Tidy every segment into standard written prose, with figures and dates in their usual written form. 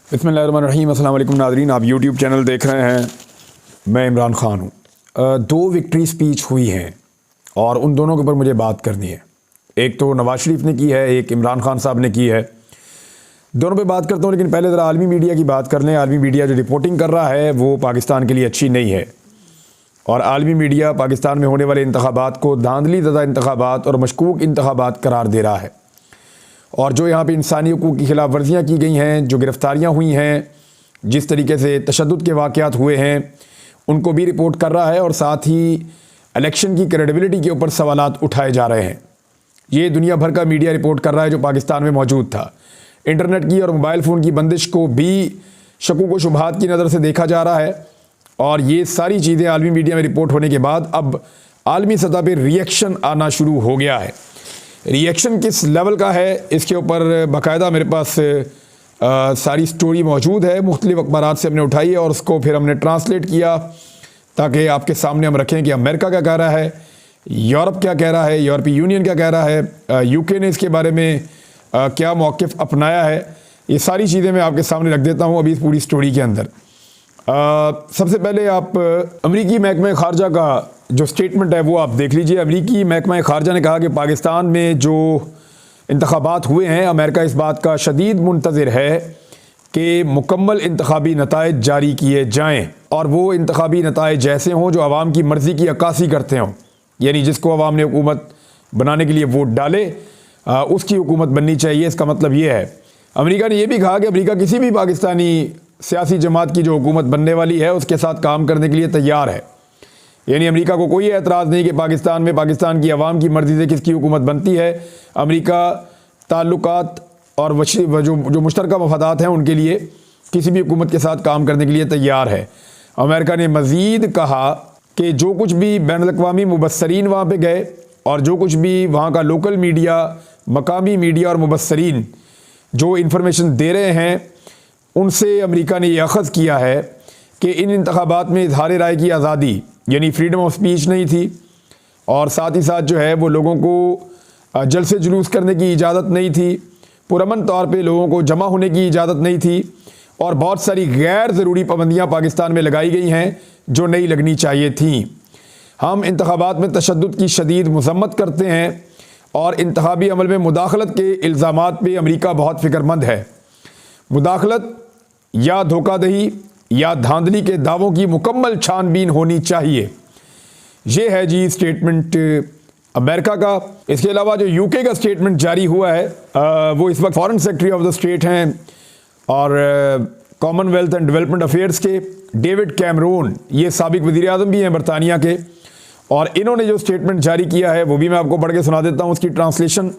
बिस्मिल्लाहिर्रहमानिर्रहीम। अस्सलाम वालेकुम नाज़रीन, आप यूट्यूब चैनल देख रहे हैं। मैं इमरान ख़ान हूँ। दो विक्ट्री स्पीच हुई हैं और उन दोनों के ऊपर मुझे बात करनी है। एक तो नवाज़ शरीफ ने की है, एक इमरान ख़ान साहब ने की है। दोनों पे बात करता हूँ, लेकिन पहले ज़रा आलमी मीडिया की बात कर लें। आलमी मीडिया जो रिपोर्टिंग कर रहा है वो पाकिस्तान के लिए अच्छी नहीं है और आलमी मीडिया पाकिस्तान में होने वाले इंतखाबात को धांधली ज़दा इंतखाबात और मशकूक इंतखाबात करार दे रहा है। और जो यहाँ पे इंसानी हुकूक़ की खिलाफ वर्जियाँ की गई हैं, जो गिरफ़्तारियाँ हुई हैं, जिस तरीके से तशद्दुद के वाक़यात हुए हैं, उनको भी रिपोर्ट कर रहा है और साथ ही इलेक्शन की क्रेडिबिलिटी के ऊपर सवालात उठाए जा रहे हैं। ये दुनिया भर का मीडिया रिपोर्ट कर रहा है जो पाकिस्तान में मौजूद था। इंटरनेट की और मोबाइल फ़ोन की बंदिश को भी शकूक व शुबहात की नज़र से देखा जा रहा है और ये सारी चीज़ें आलमी मीडिया में रिपोर्ट होने के बाद अब आलमी सतह पर रिएक्शन आना शुरू हो गया है। रिएक्शन किस लेवल का है इसके ऊपर बाकायदा मेरे पास सारी स्टोरी मौजूद है, मुख्तलिफ़ अखबारात से हमने उठाई है और उसको फिर हमने ट्रांसलेट किया ताकि आपके सामने हम रखें कि अमेरिका क्या कह रहा है, यूरोप क्या कह रहा है, यूरोपीय यूनियन क्या कह रहा है, यूके ने इसके बारे में क्या मौक़िफ़ अपनाया है। ये सारी चीज़ें मैं आपके सामने रख देता हूँ अभी इस पूरी स्टोरी के अंदर। सबसे पहले आप अमरीकी महकमा ख़ारजा का जो स्टेटमेंट है वो आप देख लीजिए। अमरीकी महकमा ख़ारजा ने कहा कि पाकिस्तान में जो इंतखाबात हुए हैं, अमेरिका इस बात का शदीद मुंतज़िर है कि मुकम्मल इंतखाबी नताइज जारी किए जाएँ और वो इंतखाबी नताइज ऐसे हों जो आवाम की मर्ज़ी की अक्कासी करते हों, यानी जिसको आवाम ने हुकूमत बनाने के लिए वोट डाले उसकी हुकूमत बननी चाहिए। इसका मतलब ये है। अमेरिका ने यह भी कहा कि अमेरिका किसी भी पाकिस्तानी सियासी जमात की जो हुकूमत बनने वाली है उसके साथ काम करने के लिए तैयार है। यानी अमेरिका को कोई एतराज़ नहीं कि पाकिस्तान में पाकिस्तान की आवाम की मर्ज़ी से किसकी हुकूमत बनती है। अमेरिका ताल्लुकात और जो मुश्तरका मफादात हैं उनके लिए किसी भी हुकूमत के साथ काम करने के लिए तैयार है। अमेरिका ने मज़ीद कहा कि जो कुछ भी बैनुल-अक़वामी मुबस्सरीन वहाँ पे गए और जो कुछ भी वहाँ का लोकल मीडिया, मकामी मीडिया और मुबस्सरीन जो इन्फॉर्मेशन दे रहे हैं, उनसे अमेरिका ने यह अख़ज़ किया है कि इन इंतखाबात में इज़हार राय की आज़ादी यानी फ्रीडम ऑफ स्पीच नहीं थी और साथ ही साथ जो है वो लोगों को जलसे जुलूस करने की इजाज़त नहीं थी, पुरअमन तौर पे लोगों को जमा होने की इजाज़त नहीं थी और बहुत सारी गैर ज़रूरी पाबंदियाँ पाकिस्तान में लगाई गई हैं जो नहीं लगनी चाहिए थीं। हम इंतखाबात में तशद्दुद की शदीद मज़म्मत करते हैं और इंतखाबी अमल में मुदाखलत के इल्ज़ामात पे अमेरिका बहुत फ़िक्रमंद है। मुदाखलत या धोखाधड़ी या धांधली के दावों की मुकम्मल छानबीन होनी चाहिए। ये है जी स्टेटमेंट अमेरिका का। इसके अलावा जो यूके का स्टेटमेंट जारी हुआ है वो इस वक्त foreign secretary of the state हैं और कॉमनवेल्थ एंड डेवलपमेंट अफेयर्स के डेविड कैमरून, ये साबिक वज़ीर आज़म भी हैं बरतानिया के, और इन्होंने जो स्टेटमेंट जारी किया है वो भी मैं आपको पढ़ के सुना देता हूँ उसकी ट्रांसलेशन।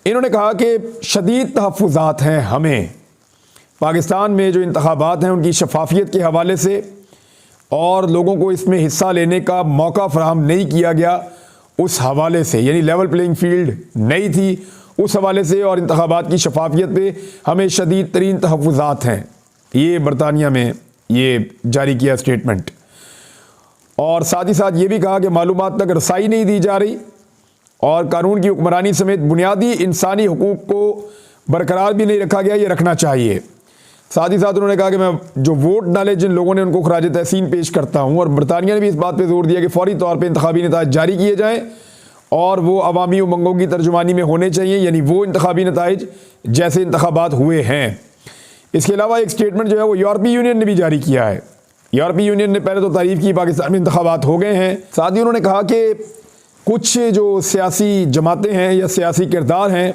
इन्होंने कहा कि शदीद तहफ़्फ़ुज़ात हैं हमें पाकिस्तान में जो इंतखाबात हैं उनकी शफाफियत के हवाले से और लोगों को इसमें हिस्सा लेने का मौका फ़राहम नहीं किया गया उस हवाले से, यानी लेवल प्लेइंग फील्ड नहीं थी उस हवाले से और इंतखाबात की शफाफियत पे हमें शदीद तरीन तहफ़्फ़ुज़ात हैं। ये बरतानिया में ये जारी किया स्टेटमेंट। और साथ ही साथ ये भी कहा कि मालूमात तक रसाई नहीं दी जा रही और कानून की हुक्मरानी समेत बुनियादी इंसानी हुकूक़ को बरकरार भी नहीं रखा गया, ये रखना चाहिए। साथ ही साथ उन्होंने कहा कि मैं जो वोट डाले जिन लोगों ने उनको खराज तहसीन पेश करता हूँ। और बरतानिया ने भी इस बात पे जोर दिया कि फौरी तौर पे इंतखाबी नताइज जारी किए जाएँ और वो अवामी उमंगों की तर्जुमानी में होने चाहिए, यानी वो इंतखाबी नताइज जैसे इंतखाबात हुए हैं। इसके अलावा एक स्टेटमेंट जो है वो यूरोपीय यूनियन ने भी जारी किया है। यूरोपीय यूनियन ने पहले तो तारीफ़ की पाकिस्तान में इंतखाबात हो गए हैं, साथ ही उन्होंने कहा कि कुछ जो सियासी जमातें हैं या सियासी किरदार हैं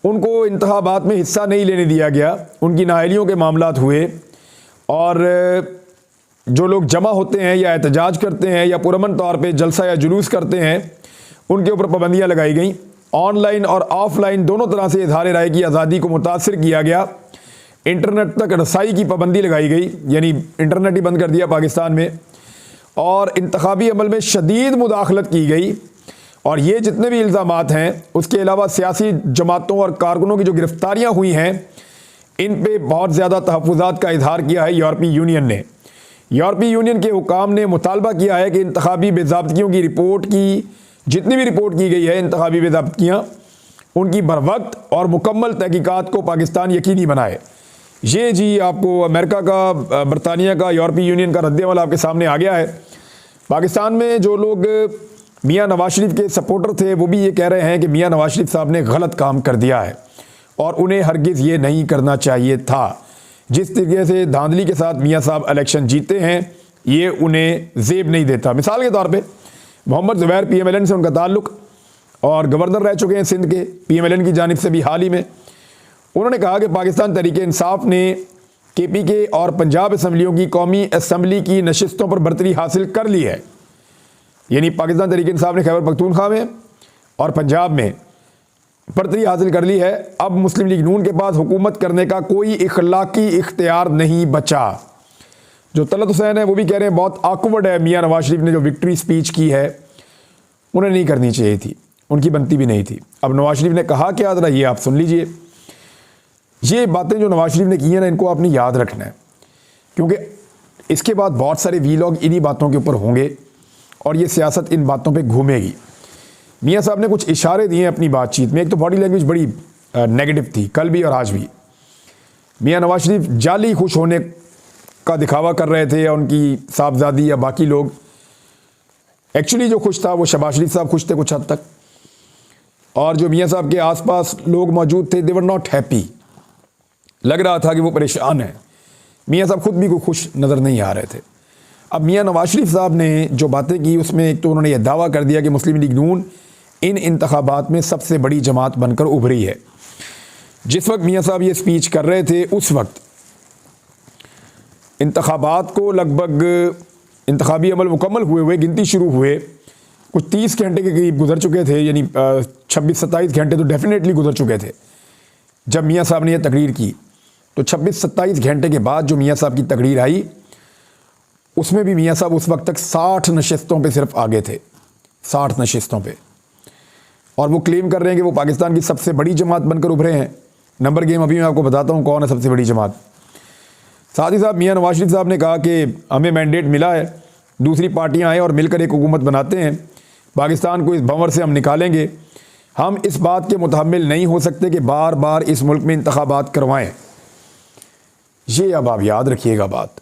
उनको इंतखाबात में हिस्सा नहीं लेने दिया गया, उनकी नाअहलियों के मामलात हुए और जो लोग जमा होते हैं या एहतजाज करते हैं या पुरअमन तौर पे जलसा या जुलूस करते हैं उनके ऊपर पाबंदियाँ लगाई गई। ऑनलाइन और ऑफलाइन दोनों तरह से इज़हार राय की आज़ादी को मुतासर किया गया। इंटरनेट तक रसाई की पाबंदी लगाई गई, यानी इंटरनेट ही बंद कर दिया पाकिस्तान में, और इंतखाबी अमल में शदीद मुदाखलत की गई। और ये जितने भी इल्ज़ामात हैं उसके अलावा सियासी जमातों और कारकुनों की जो गिरफ़्तारियाँ हुई हैं इन पे बहुत ज़्यादा तहफ़्फ़ुज़ात का इज़हार किया है यूरोपीय यूनियन ने। यूरोपीय यूनियन के हुकाम ने मुतालबा किया है कि इंतखाबी बेज़ाब्तियों की रिपोर्ट की जितनी भी रिपोर्ट की गई है इंतखाबी बेज़ाब्तियाँ उनकी बरवक्त और मुकम्मल तहकीकात को पाकिस्तान यकीनी बनाए। ये जी आपको अमेरिका का, बरतानिया का, यूरोपीय यूनियन का रद्द-ए-अमल आपके सामने आ गया है। पाकिस्तान में जो लोग मियां नवाज शरीफ के सपोर्टर थे वो भी ये कह रहे हैं कि मियां नवाज शरीफ साहब ने गलत काम कर दिया है और उन्हें हरगिज़ ये नहीं करना चाहिए था। जिस तरीके से धांधली के साथ मियां साहब इलेक्शन जीते हैं ये उन्हें ज़ेब नहीं देता। मिसाल के तौर पे मोहम्मद ज़ुबैर PMLN से उनका ताल्लुक़ और गवर्नर रह चुके हैं सिंध के PMLN की जानिब से भी हाल ही में। उन्होंने कहा कि पाकिस्तान तहरीक इंसाफ ने KPK और पंजाब असम्बलियों की कौमी असम्बली की नशिस्तों पर बरतरी हासिल कर ली है। यानी पाकिस्तान तहरीक इंसाफ ने खैबर पख्तूनख्वा में और पंजाब में बरतरी हासिल कर ली है। अब मुस्लिम लीग नून के पास हुकूमत करने का कोई इखलाकी इख्तियार नहीं बचा। जो तलत हुसैन है वो भी कह रहे हैं बहुत आकवर्ड है, मियां नवाज शरीफ ने जो विक्ट्री स्पीच की है उन्हें नहीं करनी चाहिए थी, उनकी बनती भी नहीं थी। अब नवाज शरीफ ने कहा क्या, ज़रा ये आप सुन लीजिए। ये बातें जो नवाज शरीफ ने की हैं ना, इनको आपने याद रखना है, क्योंकि इसके बाद बहुत सारे वीलॉग इन्हीं बातों के ऊपर होंगे और ये सियासत इन बातों पे घूमेगी। मियां साहब ने कुछ इशारे दिए अपनी बातचीत में। एक तो बॉडी लैंग्वेज बड़ी नेगेटिव थी कल भी और आज भी। मियां नवाज शरीफ जाली खुश होने का दिखावा कर रहे थे या उनकी साहबजादी या बाकी लोग। एक्चुअली जो खुश था वो शहबाज शरीफ साहब खुश थे कुछ हद तक, और जो मियां साहब के आसपास लोग मौजूद थे दे वर नॉट हैप्पी। लग रहा था कि वो परेशान हैं। मियां साहब खुद भी कोई खुश नज़र नहीं आ रहे थे। अब मियां नवाज शरीफ साहब ने जो बातें की उसमें एक तो उन्होंने यह दावा कर दिया कि मुस्लिम लीग नून इन इंतखाबात में सबसे बड़ी जमात बनकर उभरी है। जिस वक्त मियां साहब ये स्पीच कर रहे थे उस वक्त इंतखाबात को लगभग इंतखाबी अमल मुकम्मल हुए गिनती शुरू हुए कुछ 30 घंटे के करीब गुजर चुके थे, यानी 26-27 घंटे तो डेफिनेटली गुजर चुके थे जब मियां साहब ने यह तकरीर की। तो 26-27 घंटे के बाद जो मियां साहब की तकरीर आई उसमें भी मियां साहब उस वक्त तक 60 नशिस्तों पे सिर्फ आगे थे, 60 नशिस्तों पे, और वो क्लेम कर रहे हैं कि वो पाकिस्तान की सबसे बड़ी जमात बनकर उभरे हैं। नंबर गेम अभी मैं आपको बताता हूँ कौन है सबसे बड़ी जमात। साथ ही साहब मियां नवाज शरीफ साहब ने कहा कि हमें मैंडेट मिला है, दूसरी पार्टियाँ आएँ और मिलकर एक हुकूमत बनाते हैं, पाकिस्तान को इस भंवर से हम निकालेंगे। हम इस बात के मुतहम्मिल नहीं हो सकते कि बार बार इस मुल्क में इंतखाबात करवाएं। ये अब आप याद रखिएगा बात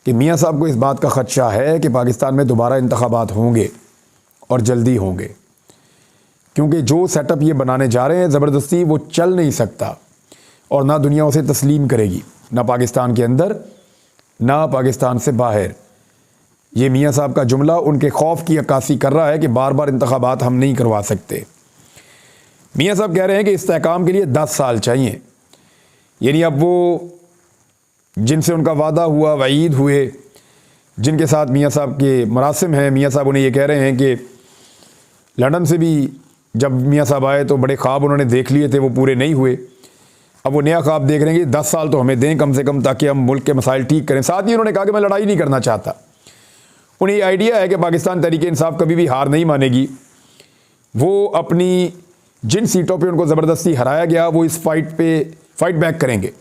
कि मियां साहब को इस बात का ख़दशा है कि पाकिस्तान में दोबारा इंतखाबात होंगे और जल्दी होंगे, क्योंकि जो सेटअप ये बनाने जा रहे हैं ज़बरदस्ती वो चल नहीं सकता और ना दुनिया उसे तस्लीम करेगी, ना पाकिस्तान के अंदर ना पाकिस्तान से बाहर। ये मियां साहब का जुमला उनके खौफ की अक्कासी कर रहा है कि बार बार इंतखाबात हम नहीं करवा सकते। मियां साहब कह रहे हैं कि इस्तेहकाम के लिए 10 साल चाहिए। यानी अब वो जिनसे उनका वादा हुआ, वईद हुए, जिनके साथ मियां साहब के मरासिम हैं, मियां साहब उन्हें ये कह रहे हैं कि लंदन से भी जब मियां साहब आए तो बड़े ख्वाब उन्होंने देख लिए थे, वो पूरे नहीं हुए। अब वो नया ख्वाब देख रहे हैं कि 10 साल तो हमें दें कम से कम, ताकि हम मुल्क के मसाइल ठीक करें। साथ ही उन्होंने कहा कि मैं लड़ाई नहीं करना चाहता। उन्हें ये आइडिया है कि पाकिस्तान तहरीक इंसाफ कभी भी हार नहीं मानेगी। वो अपनी जिन सीटों पे उनको ज़बरदस्ती हराया गया वो इस फाइट बैक करेंगे,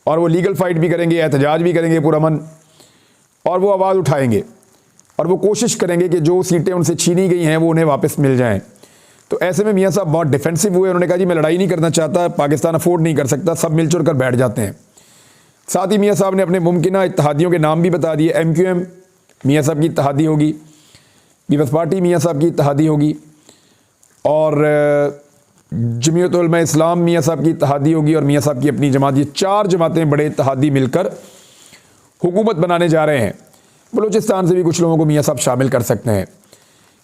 और वो लीगल फाइट भी करेंगे, एहतजाज भी करेंगे पुरअमन, और वो आवाज़ उठाएंगे और वो कोशिश करेंगे कि जो सीटें उनसे छीनी गई हैं वो उन्हें वापस मिल जाएं। तो ऐसे में मियां साहब बहुत डिफेंसिव हुए। उन्होंने कहा जी मैं लड़ाई नहीं करना चाहता, पाकिस्तान अफोर्ड नहीं कर सकता, सब मिलजुल कर बैठ जाते हैं। साथ ही मियां साहब ने अपने मुमकिन इत्तेहादियों के नाम भी बता दिए। MQM मियां साहब की इत्तेहादी होगी, पीपल्स पार्टी मियां साहब की इत्तेहादी होगी, और जमीयत उलमा इस्लाम मियां साहब की इत्तेहादी होगी, और मियां साहब की अपनी जमात। ये 4 जमातें बड़े इत्तेहादी मिलकर हुकूमत बनाने जा रहे हैं। बलूचिस्तान से भी कुछ लोगों को मियां साहब शामिल कर सकते हैं।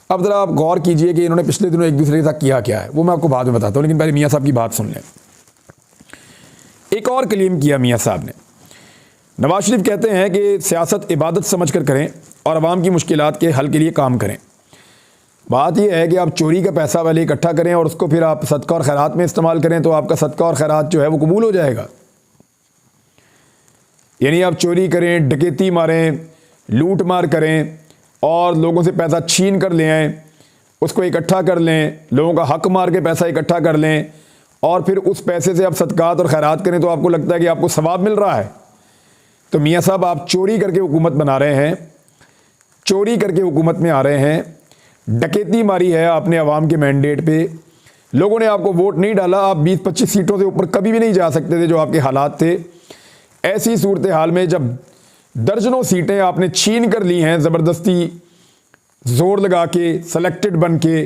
अब ज़रा आप गौर कीजिए कि इन्होंने पिछले दिनों एक दूसरे के साथ किया क्या है, वो मैं आपको बाद में बताता हूँ, लेकिन पहले मियां साहब की बात सुन लें। एक और क्लेम किया मियां साहब ने। नवाज शरीफ कहते हैं कि सियासत इबादत समझ कर करें और आवाम की मुश्किलात के हल के लिए काम करें। बात यह है कि आप चोरी का पैसा पहले इकट्ठा करें और उसको फिर आप सदका और खैरात में इस्तेमाल करें, तो आपका सदका और खैरात जो है वो कबूल हो जाएगा। यानी आप चोरी करें, डकैती मारें, लूट मार करें और लोगों से पैसा छीन कर ले आएँ, उसको इकट्ठा कर लें, लोगों का हक मार के पैसा इकट्ठा कर लें और फिर उस पैसे से आप सदकात और खैरात करें, तो आपको लगता है कि आपको सवाब मिल रहा है। तो मियाँ साहब आप चोरी करके हुकूमत बना रहे हैं, चोरी करके हुकूमत में आ रहे हैं, डकैती मारी है आपने अवाम के मैंडेट पे, लोगों ने आपको वोट नहीं डाला, आप 20-25 सीटों से ऊपर कभी भी नहीं जा सकते थे जो आपके हालात थे। ऐसी सूरत हाल में जब दर्जनों सीटें आपने छीन कर ली हैं ज़बरदस्ती जोर लगा के, सेलेक्टेड बन के,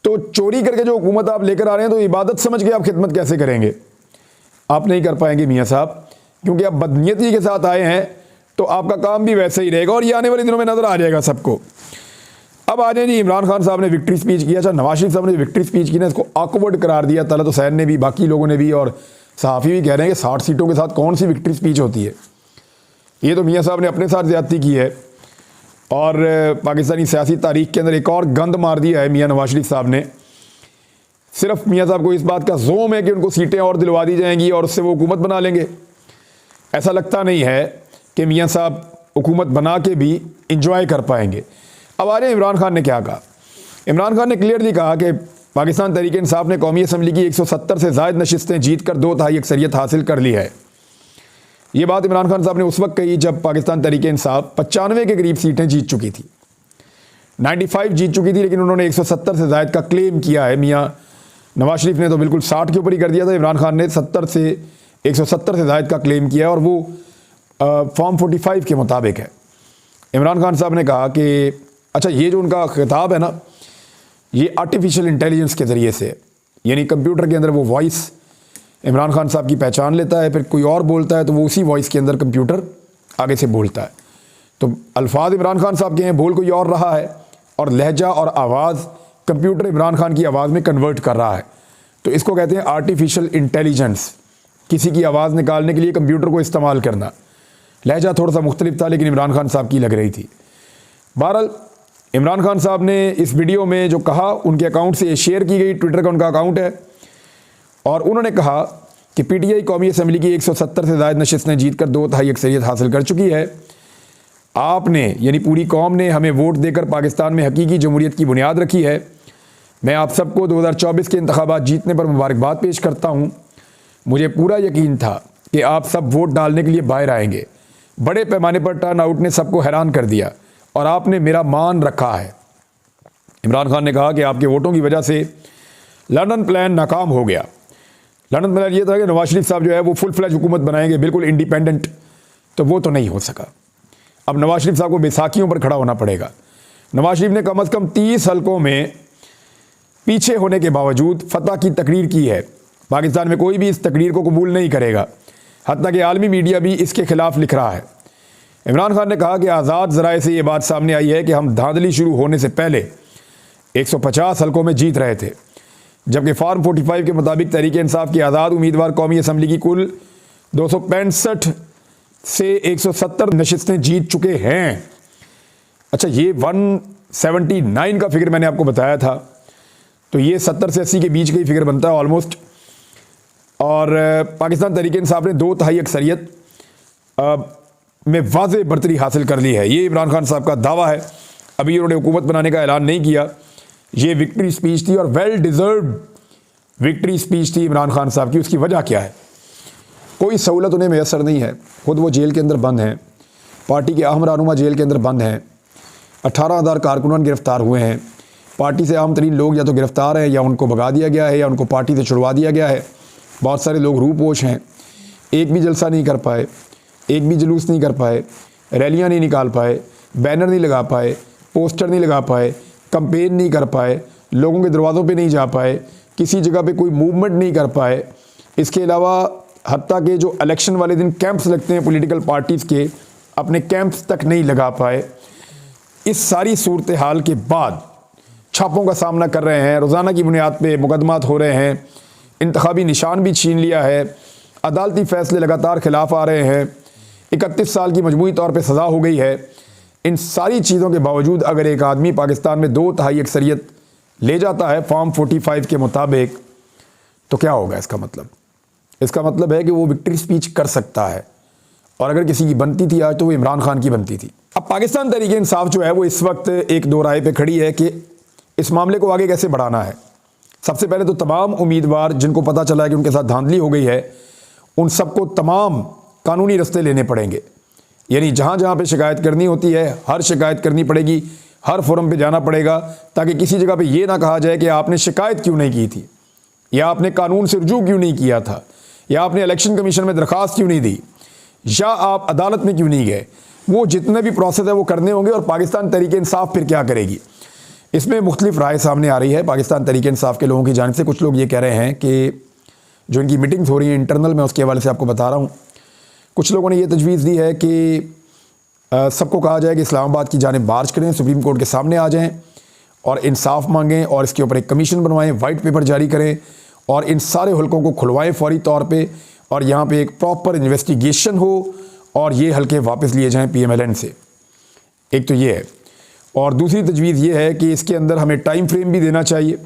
तो चोरी करके जो हुकूमत आप लेकर आ रहे हैं तो इबादत समझ के आप खिदमत कैसे करेंगे? आप नहीं कर पाएंगे मियाँ साहब, क्योंकि आप बदनीयती के साथ आए हैं तो आपका काम भी वैसे ही रहेगा और ये आने वाले दिनों में नजर आ जाएगा सबको। अब आ जाए जी, इमरान खान साहब ने विक्ट्री स्पीच किया। अच्छा, नवाज शरीफ साहब ने विक्ट्री स्पीच की ना, इसको ऑकवर्ड करार दिया। तलत हुसैन ने भी, बाकी लोगों ने भी, और सहाफ़ी भी कह रहे हैं कि 60 सीटों के साथ कौन सी विक्ट्री स्पीच होती है। ये तो मियाँ साहब ने अपने साथ ज़्यादती की है और पाकिस्तानी सियासी तारीख के अंदर एक और गंद मार दिया है मियाँ नवाज शरीफ साहब ने। सिर्फ मियाँ साहब को इस बात का ज़ोम है कि उनको सीटें और दिलवा दी जाएंगी और उससे वो हुकूमत बना लेंगे। ऐसा लगता नहीं है कि मियाँ साहब हुकूमत बना के भी इंजॉय कर पाएंगे। अब आ रहे हैं इमरान खान ने क्या कहा। इमरान खान ने क्लियरली कहा कि पाकिस्तान तहरीक इंसाफ ने कौमी असम्बली की 170 से ज़ायद नशिस्तें जीत कर 2/3 अक्सरियत हासिल कर ली है। ये बात इमरान खान साहब ने उस वक्त कही जब पाकिस्तान तहरीक इंसाफ 95 के करीब सीटें जीत चुकी थी, 95 जीत चुकी थी, लेकिन उन्होंने 170 से ज़ायद का क्लेम किया है। मियाँ नवाज शरीफ ने तो बिल्कुल 60 के ऊपर ही कर दिया था, इमरान खान ने 170 से ज़ायद का क्लेम किया है और वो फॉर्म 45 के मुताबिक है। इमरान खान साहब ने कहा कि अच्छा, ये जो उनका खिताब है ना, ये आर्टिफिशियल इंटेलिजेंस के ज़रिए से, यानी कंप्यूटर के अंदर वो वॉइस इमरान खान साहब की पहचान लेता है, फिर कोई और बोलता है तो वो उसी वॉइस के अंदर कंप्यूटर आगे से बोलता है। तो अल्फाज इमरान खान साहब के हैं, बोल कोई और रहा है, और लहजा और आवाज़ कंप्यूटर इमरान खान की आवाज़ में कन्वर्ट कर रहा है। तो इसको कहते हैं आर्टिफिशियल इंटेलिजेंस, किसी की आवाज़ निकालने के लिए कंप्यूटर को इस्तेमाल करना। लहजा थोड़ा सा मुख्तलिफ था, लेकिन इमरान खान साहब की लग रही थी। बहरहाल इमरान खान साहब ने इस वीडियो में जो कहा, उनके अकाउंट से शेयर की गई, ट्विटर का उनका अकाउंट है, और उन्होंने कहा कि पीटीआई कौमी असम्बली की 170 से ज़ायद नशिस्तें जीत कर 2/3 अक्सरियत हासिल कर चुकी है। आपने यानी पूरी कौम ने हमें वोट देकर पाकिस्तान में हकीकी जमहूरियत की बुनियाद रखी है। मैं आप सबको 2024 के इंतखाबात जीतने पर मुबारकबाद पेश करता हूँ। मुझे पूरा यकीन था कि आप सब वोट डालने के लिए बाहर आएंगे। बड़े पैमाने पर टर्न आउट ने सबको हैरान कर दिया और आपने मेरा मान रखा है। इमरान खान ने कहा कि आपके वोटों की वजह से लंदन प्लान नाकाम हो गया। लंदन प्लान ये था कि नवाज शरीफ साहब जो है वो फुल फ्लैज हुकूमत बनाएंगे, बिल्कुल इंडिपेंडेंट, तो वो तो नहीं हो सका। अब नवाज शरीफ साहब को बैसाखियों पर खड़ा होना पड़ेगा। नवाज शरीफ ने कम अज़ कम 30 हलकों में पीछे होने के बावजूद फतह की तकरीर की है। पाकिस्तान में कोई भी इस तकरीर को कबूल नहीं करेगा, हत्ता कि आलमी मीडिया भी इसके खिलाफ लिख रहा है। इमरान खान ने कहा कि आज़ाद ज़राए से ये बात सामने आई है कि हम धांधली शुरू होने से पहले 150 हलकों में जीत रहे थे, जबकि फॉर्म 45 के मुताबिक तहरीक इंसाफ के आज़ाद उम्मीदवार कौमी असम्बली की कुल 265 से 170 नशिस्तें जीत चुके हैं। अच्छा, ये 179 का फिगर मैंने आपको बताया था, तो ये 70 से 80 के बीच का ही फिगर बनता है ऑलमोस्ट। और पाकिस्तान तहरीक इंसाफ ने 2/3 अक्सरियत में वाज़ेह बरतरी हासिल कर ली है। ये इमरान खान साहब का दावा है। अभी उन्होंने हुकूमत बनाने का ऐलान नहीं किया। ये विक्ट्री स्पीच थी और वेल डिज़र्व्ड विक्ट्री स्पीच थी इमरान खान साहब की। उसकी वजह क्या है? कोई सहूलत उन्हें मैसर नहीं है। खुद वो जेल के अंदर बंद हैं, पार्टी के अहम रहनुमा जेल के अंदर बंद हैं, 18,000 कारकुनान गिरफ्तार हुए हैं। पार्टी से अहम तरीन लोग या तो गिरफ्तार हैं या उनको भगा दिया गया है या उनको पार्टी से छुड़वा दिया गया है। बहुत सारे लोग रूपोश हैं, एक भी जलसा नहीं कर पाए, एक भी जुलूस नहीं कर पाए, रैलियां नहीं निकाल पाए, बैनर नहीं लगा पाए, पोस्टर नहीं लगा पाए, कंपेन नहीं कर पाए, लोगों के दरवाज़ों पे नहीं जा पाए, किसी जगह पे कोई मूवमेंट नहीं कर पाए। इसके अलावा हत्ता के जो इलेक्शन वाले दिन कैंप्स लगते हैं पॉलिटिकल पार्टीज़ के, अपने कैंप्स तक नहीं लगा पाए। इस सारी सूरत हाल के बाद छापों का सामना कर रहे हैं, रोज़ाना की बुनियाद पे मुकदमात हो रहे हैं, इंतखाबी निशान भी छीन लिया है, अदालती फ़ैसले लगातार खिलाफ आ रहे हैं, 31 साल की मजमूई तौर पे सज़ा हो गई है। इन सारी चीज़ों के बावजूद अगर एक आदमी पाकिस्तान में 2/3 अक्सरियत ले जाता है फॉर्म 45 के मुताबिक, तो क्या होगा इसका मतलब? इसका मतलब है कि वो विक्ट्री स्पीच कर सकता है, और अगर किसी की बनती थी आज तो वो इमरान खान की बनती थी। अब पाकिस्तान तहरीक इंसाफ जो है वो इस वक्त एक दो राय पे खड़ी है कि इस मामले को आगे कैसे बढ़ाना है। सबसे पहले तो तमाम उम्मीदवार जिनको पता चला है कि उनके साथ धांधली हो गई है, उन सबको तमाम कानूनी रास्ते लेने पड़ेंगे। यानी जहाँ जहाँ पे शिकायत करनी होती है, हर शिकायत करनी पड़ेगी हर फोरम पे जाना पड़ेगा, ताकि किसी जगह पे ये ना कहा जाए कि आपने शिकायत क्यों नहीं की थी, या आपने कानून से रुजू क्यों नहीं किया था, या आपने इलेक्शन कमीशन में दरख्वास्त क्यों नहीं दी, या आप अदालत में क्यों नहीं गए। वो जितने भी प्रोसेस है वो करने होंगे। और पाकिस्तान तहरीक इंसाफ फिर क्या करेगी, इसमें मुख्तलिफ राय सामने आ रही है। पाकिस्तान तहरीक इंसाफ के लोगों की जानिब से कुछ लोग ये कह रहे हैं कि जो इनकी मीटिंग्स हो रही हैं इंटरनल, मैं उसके हवाले से आपको बता रहा हूँ। कुछ लोगों ने ये तजवीज़ दी है कि सबको कहा जाए कि इस्लामाबाद की जानिब मार्च करें, सुप्रीम कोर्ट के सामने आ जाएं और इंसाफ मांगें, और इसके ऊपर एक कमीशन बनवाएं, वाइट पेपर जारी करें और इन सारे हल्कों को खुलवाएं फौरी तौर पे, और यहाँ पे एक प्रॉपर इन्वेस्टिगेशन हो और ये हल्के वापस लिए जाएं PMLN से। एक तो ये है। और दूसरी तजवीज़ ये है कि इसके अंदर हमें टाइम फ्रेम भी देना चाहिए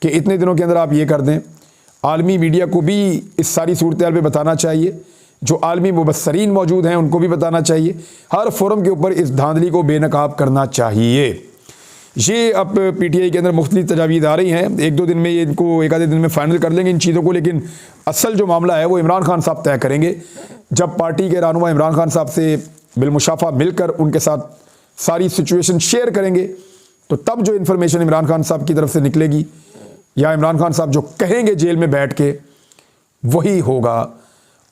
कि इतने दिनों के अंदर आप ये कर दें। आलमी मीडिया को भी इस सारी सूरत हाल पे बताना चाहिए, जो आलमी मुबस्सरीन मौजूद हैं उनको भी बताना चाहिए। हर फोरम के ऊपर इस धांधली को बेनकाब करना चाहिए। ये अब PTI के अंदर मुख्तलिफ तजावीज़ आ रही हैं। एक दो दिन में ये इनको एक आधे दिन में फ़ाइनल कर लेंगे इन चीज़ों को, लेकिन असल जो मामला है वो इमरान खान साहब तय करेंगे। जब पार्टी के रहनुमा इमरान खान साहब से बिलमुशाफा मिलकर उनके साथ सारी सिचुएशन शेयर करेंगे, तो तब जो इन्फॉर्मेशन इमरान खान साहब की तरफ से निकलेगी, या इमरान खान साहब जो कहेंगे जेल में बैठ के, वही होगा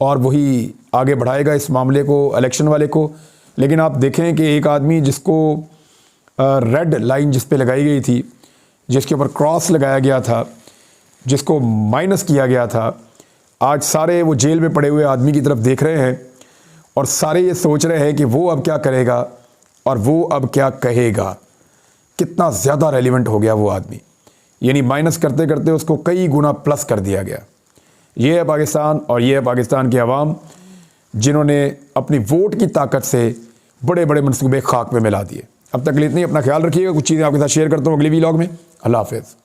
और वही आगे बढ़ाएगा इस मामले को, इलेक्शन वाले को। लेकिन आप देखें कि एक आदमी जिसको रेड लाइन जिस पे लगाई गई थी, जिसके ऊपर क्रॉस लगाया गया था, जिसको माइनस किया गया था, आज सारे वो जेल में पड़े हुए आदमी की तरफ देख रहे हैं और सारे ये सोच रहे हैं कि वो अब क्या करेगा और वो अब क्या कहेगा। कितना ज़्यादा रेलिवेंट हो गया वो आदमी, यानी माइनस करते करते उसको कई गुना प्लस कर दिया गया। ये है पाकिस्तान और ये है पाकिस्तान की आवाम, जिन्होंने अपनी वोट की ताकत से बड़े बड़े मंसूबे खाक में मिला दिए। अब तक इतनी, अपना ख्याल रखिएगा। कुछ चीज़ें आपके साथ शेयर करता हूँ अगले व्लॉग में। अल्लाह हाफ़िज़।